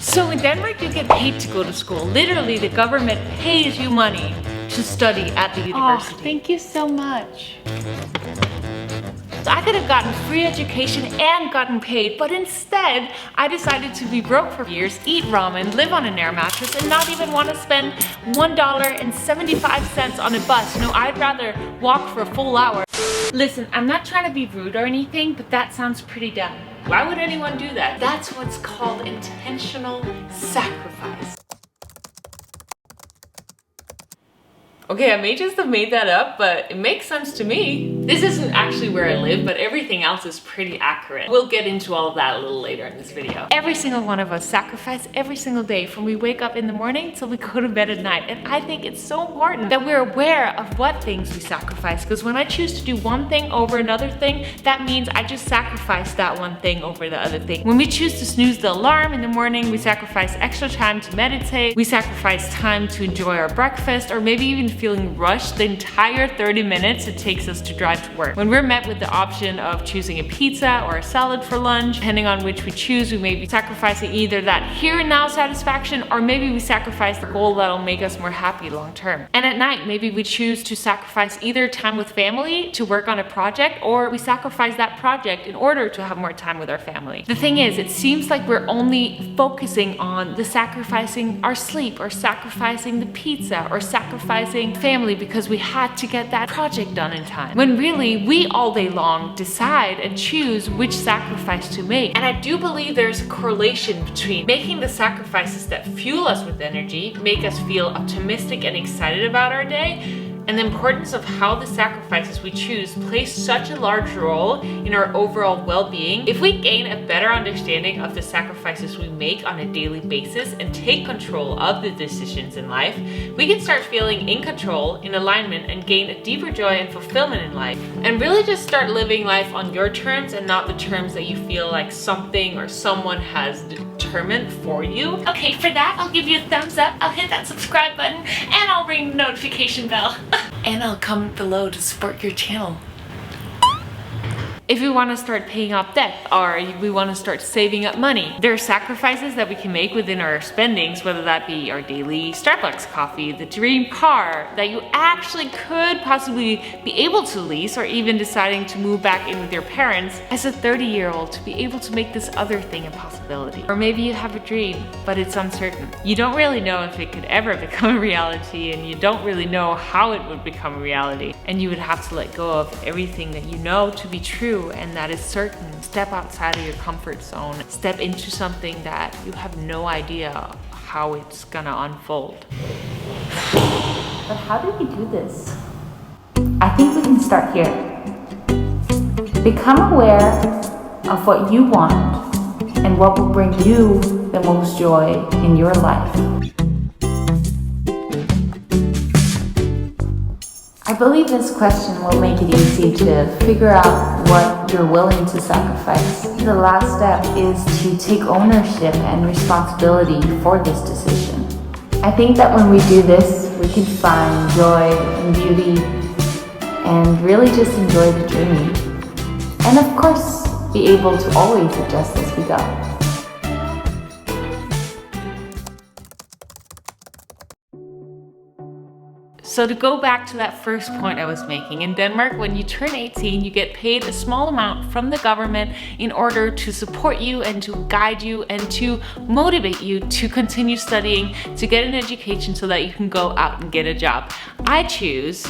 So in Denmark, you get paid to go to school. Literally, the government pays you money to study at the university. Oh, thank you so much. So I could have gotten free education and gotten paid, but instead, I decided to be broke for years, eat ramen, live on an air mattress, and not even want to spend $1.75 on a bus. No, I'd rather walk for a full hour. Listen, I'm not trying to be rude or anything, but that sounds pretty dumb. Why would anyone do that? That's what's called intentional sacrifice. Okay, I may just have made that up, but it makes sense to me. This isn't actually where I live, but everything else is pretty accurate. We'll get into all of that a little later in this video. Every single one of us sacrifice every single day from we wake up in the morning till we go to bed at night. And I think it's so important that we're aware of what things we sacrifice, because when I choose to do one thing over another thing, that means I just sacrifice that one thing over the other thing. When we choose to snooze the alarm in the morning, we sacrifice extra time to meditate, we sacrifice time to enjoy our breakfast, or maybe even feeling rushed the entire 30 minutes it takes us to drive to work. When we're met with the option of choosing a pizza or a salad for lunch, depending on which we choose, we may be sacrificing either that here and now satisfaction, or maybe we sacrifice the goal that'll make us more happy long term. And at night, maybe we choose to sacrifice either time with family to work on a project, or we sacrifice that project in order to have more time with our family. The thing is, it seems like we're only focusing on the sacrificing our sleep, or sacrificing the pizza, or sacrificing family because we had to get that project done in time. When really, we all day long decide and choose which sacrifice to make. And I do believe there's a correlation between making the sacrifices that fuel us with energy, make us feel optimistic and excited about our day, and the importance of how the sacrifices we choose play such a large role in our overall well-being. If we gain a better understanding of the sacrifices we make on a daily basis and take control of the decisions in life, we can start feeling in control, in alignment, and gain a deeper joy and fulfillment in life. And really just start living life on your terms and not the terms that you feel like something or someone has determined for you. Okay, for that, I'll give you a thumbs up, I'll hit that subscribe button, and I'll ring the notification bell. And I'll comment below to support your channel. If we want to start paying off debt, or we want to start saving up money, there are sacrifices that we can make within our spendings, whether that be our daily Starbucks coffee, the dream car that you actually could possibly be able to lease, or even deciding to move back in with your parents as a 30-year-old to be able to make this other thing a possibility. Or maybe you have a dream, but it's uncertain. You don't really know if it could ever become a reality, and you don't really know how it would become a reality. And you would have to let go of everything that you know to be true and that is certain. Step outside of your comfort zone. Step into something that you have no idea how it's gonna unfold. But how do we do this? I think we can start here. Become aware of what you want and what will bring you the most joy in your life. I believe this question will make it easy to figure out what you're willing to sacrifice. The last step is to take ownership and responsibility for this decision. I think that when we do this, we can find joy and beauty and really just enjoy the journey. And of course, be able to always adjust as we go. So to go back to that first point I was making, in Denmark, when you turn 18, you get paid a small amount from the government in order to support you and to guide you and to motivate you to continue studying, to get an education so that you can go out and get a job. I choose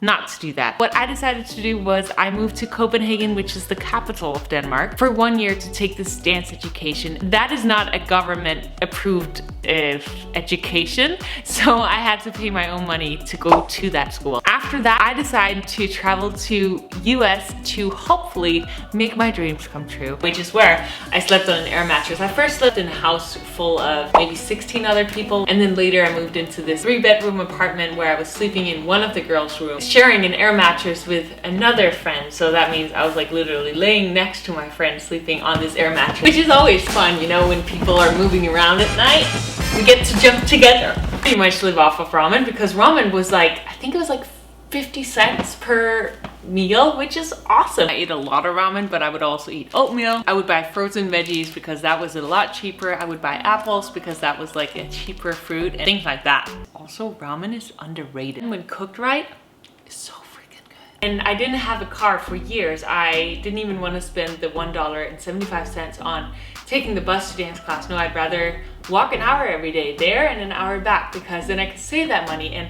not to do that. What I decided to do was I moved to Copenhagen, which is the capital of Denmark, for 1 year to take this dance education. That is not a government approved education, so I had to pay my own money to go to that school. After that, I decided to travel to US to hopefully make my dreams come true, which is where I slept on an air mattress. I first slept in a house full of maybe 16 other people, and then later I moved into this 3-bedroom apartment where I was sleeping in one of the girls' rooms, sharing an air mattress with another friend. So that means I was like literally laying next to my friend sleeping on this air mattress, which is always fun, you know, when people are moving around at night. We get to jump together. Pretty much live off of ramen, because ramen was like, I think it was like 50 cents per meal, which is awesome. I ate a lot of ramen, but I would also eat oatmeal. I would buy frozen veggies because that was a lot cheaper. I would buy apples because that was like a cheaper fruit and things like that. Also, ramen is underrated. When cooked right, it's so freaking good. And I didn't have a car for years. I didn't even want to spend the $1.75 on taking the bus to dance class. No, I'd rather walk an hour every day there and an hour back, because then I could save that money. And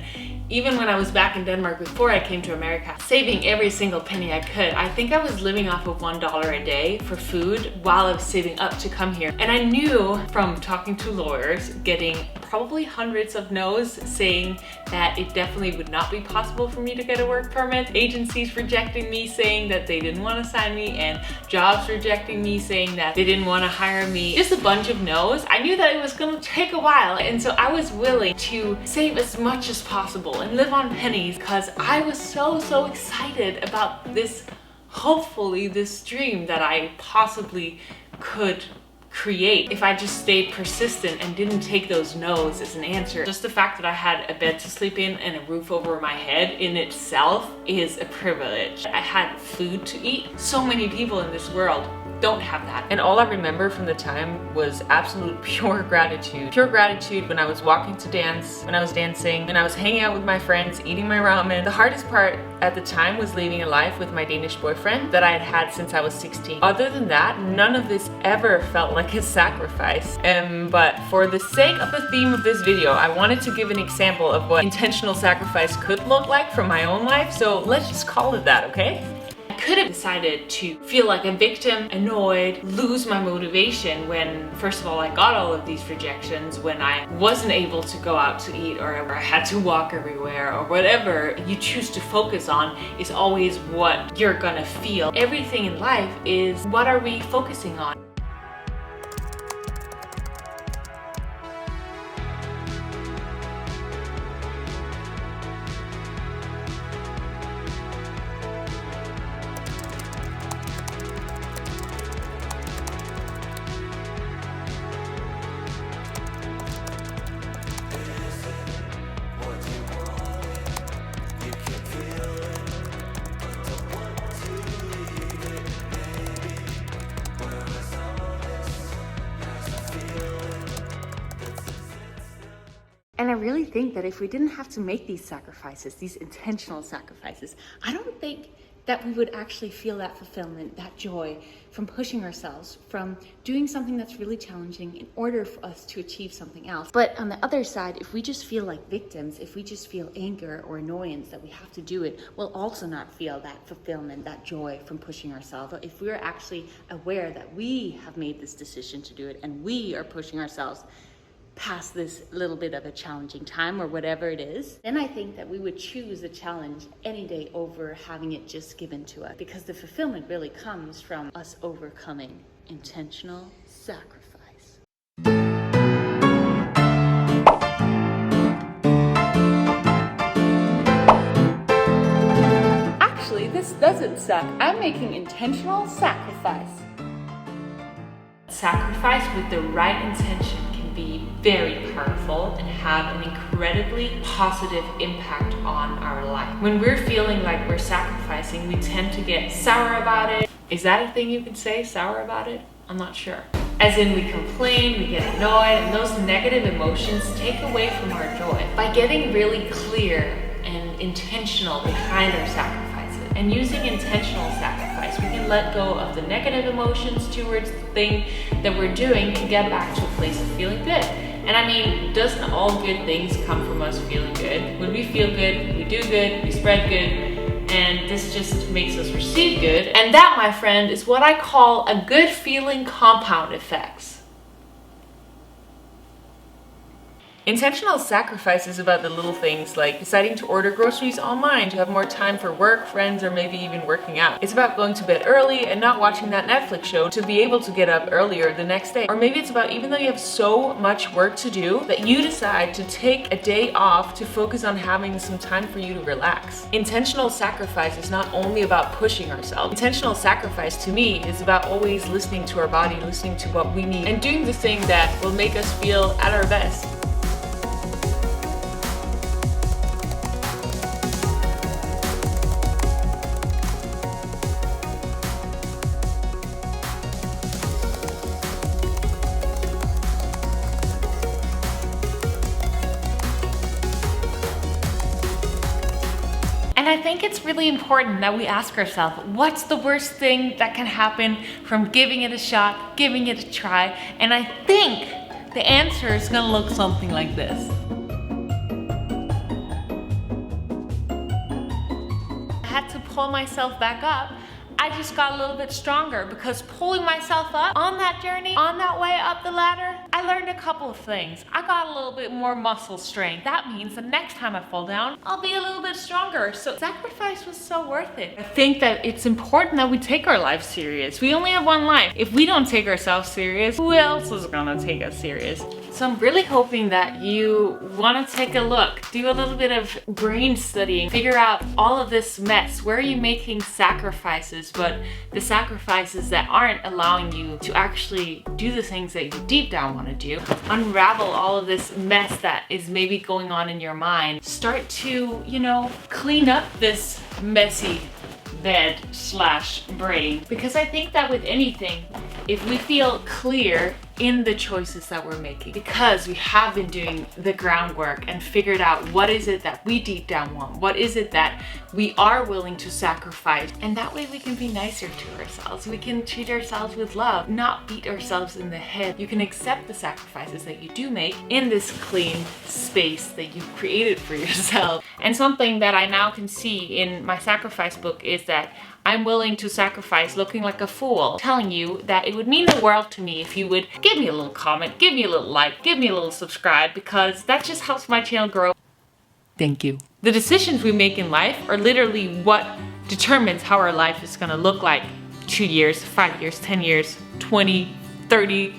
even when I was back in Denmark before I came to America, saving every single penny I could. I think I was living off of $1 a day for food while I was saving up to come here. And I knew from talking to lawyers, getting probably hundreds of no's saying that it definitely would not be possible for me to get a work permit, agencies rejecting me saying that they didn't want to sign me, and jobs rejecting me saying that they didn't want to hire me. Just a bunch of no's. I knew that it was going to take a while, and so I was willing to save as much as possible and live on pennies, because I was so excited about this, hopefully this dream that I possibly could create if I just stayed persistent and didn't take those no's as an answer. Just the fact that I had a bed to sleep in and a roof over my head in itself is a privilege. I had food to eat. So many people in this world don't have that. And all I remember from the time was absolute pure gratitude. Pure gratitude when I was walking to dance, when I was dancing, when I was hanging out with my friends, eating my ramen. The hardest part at the time was living a life with my Danish boyfriend that I had had since I was 16. Other than that, none of this ever felt like a sacrifice. But for the sake of the theme of this video, I wanted to give an example of what intentional sacrifice could look like from my own life. So let's just call it that, okay? Could have decided to feel like a victim, annoyed, lose my motivation when, first of all, I got all of these rejections, when I wasn't able to go out to eat, or I had to walk everywhere, or whatever you choose to focus on is always what you're gonna feel. Everything in life is, what are we focusing on? And I really think that if we didn't have to make these sacrifices, these intentional sacrifices, I don't think that we would actually feel that fulfillment, that joy from pushing ourselves, from doing something that's really challenging in order for us to achieve something else. But on the other side, if we just feel like victims, if we just feel anger or annoyance that we have to do it, we'll also not feel that fulfillment, that joy from pushing ourselves. But if we're actually aware that we have made this decision to do it and we are pushing ourselves past this little bit of a challenging time or whatever it is, then I think that we would choose the challenge any day over having it just given to us, because the fulfillment really comes from us overcoming intentional sacrifice. Actually, this doesn't suck. I'm making intentional sacrifice. Sacrifice with the right intention be very powerful and have an incredibly positive impact on our life. When we're feeling like we're sacrificing, we tend to get sour about it. Is that a thing you can say, sour about it? I'm not sure. As in, we complain, we get annoyed, and those negative emotions take away from our joy. By getting really clear and intentional behind our sacrifices and using intentional sacrifice, we can let go of the negative emotions towards the thing that we're doing to get back to a place of feeling good. And I mean, doesn't all good things come from us feeling good? When we feel good, we do good, we spread good, and this just makes us receive good. And that, my friend, is what I call a good feeling compound effects. Intentional sacrifice is about the little things like deciding to order groceries online to have more time for work, friends, or maybe even working out. It's about going to bed early and not watching that Netflix show to be able to get up earlier the next day. Or maybe it's about, even though you have so much work to do, that you decide to take a day off to focus on having some time for you to relax. Intentional sacrifice is not only about pushing ourselves. Intentional sacrifice to me is about always listening to our body, listening to what we need, and doing the thing that will make us feel at our best. And I think it's really important that we ask ourselves, what's the worst thing that can happen from giving it a shot, giving it a try? And I think the answer is gonna look something like this. I had to pull myself back up. I just got a little bit stronger because pulling myself up on that journey, on that way up the ladder, I learned a couple of things. I got a little bit more muscle strength. That means the next time I fall down, I'll be a little bit stronger. So sacrifice was so worth it. I think that it's important that we take our life serious. We only have one life. If we don't take ourselves serious, who else is gonna take us serious? So I'm really hoping that you want to take a look, do a little bit of brain studying, figure out all of this mess. Where are you making sacrifices, but the sacrifices that aren't allowing you to actually do the things that you deep down want to do? Unravel all of this mess that is maybe going on in your mind. Start to, clean up this messy bed/brain. Because I think that with anything, if we feel clear in the choices that we're making, because we have been doing the groundwork and figured out what is it that we deep down want, what is it that we are willing to sacrifice, and that way we can be nicer to ourselves. We can treat ourselves with love, not beat ourselves in the head. You can accept the sacrifices that you do make in this clean space that you've created for yourself. And something that I now can see in my sacrifice book is that I'm willing to sacrifice looking like a fool, telling you that it would mean the world to me if you would give me a little comment, give me a little like, give me a little subscribe, because that just helps my channel grow. Thank you. The decisions we make in life are literally what determines how our life is gonna look like 2 years, 5 years, 10 years, 20, 30,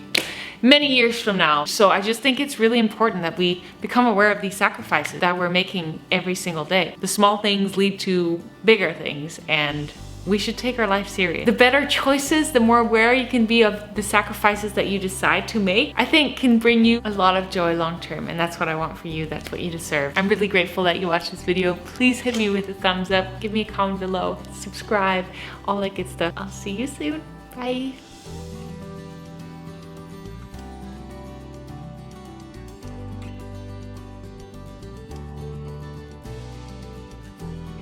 many years from now. So I just think it's really important that we become aware of these sacrifices that we're making every single day. The small things lead to bigger things, and we should take our life serious. The better choices, the more aware you can be of the sacrifices that you decide to make, I think can bring you a lot of joy long term, and that's what I want for you. That's what you deserve. I'm really grateful that you watched this video. Please hit me with a thumbs up, give me a comment below, subscribe, all that good stuff. I'll see you soon. Bye.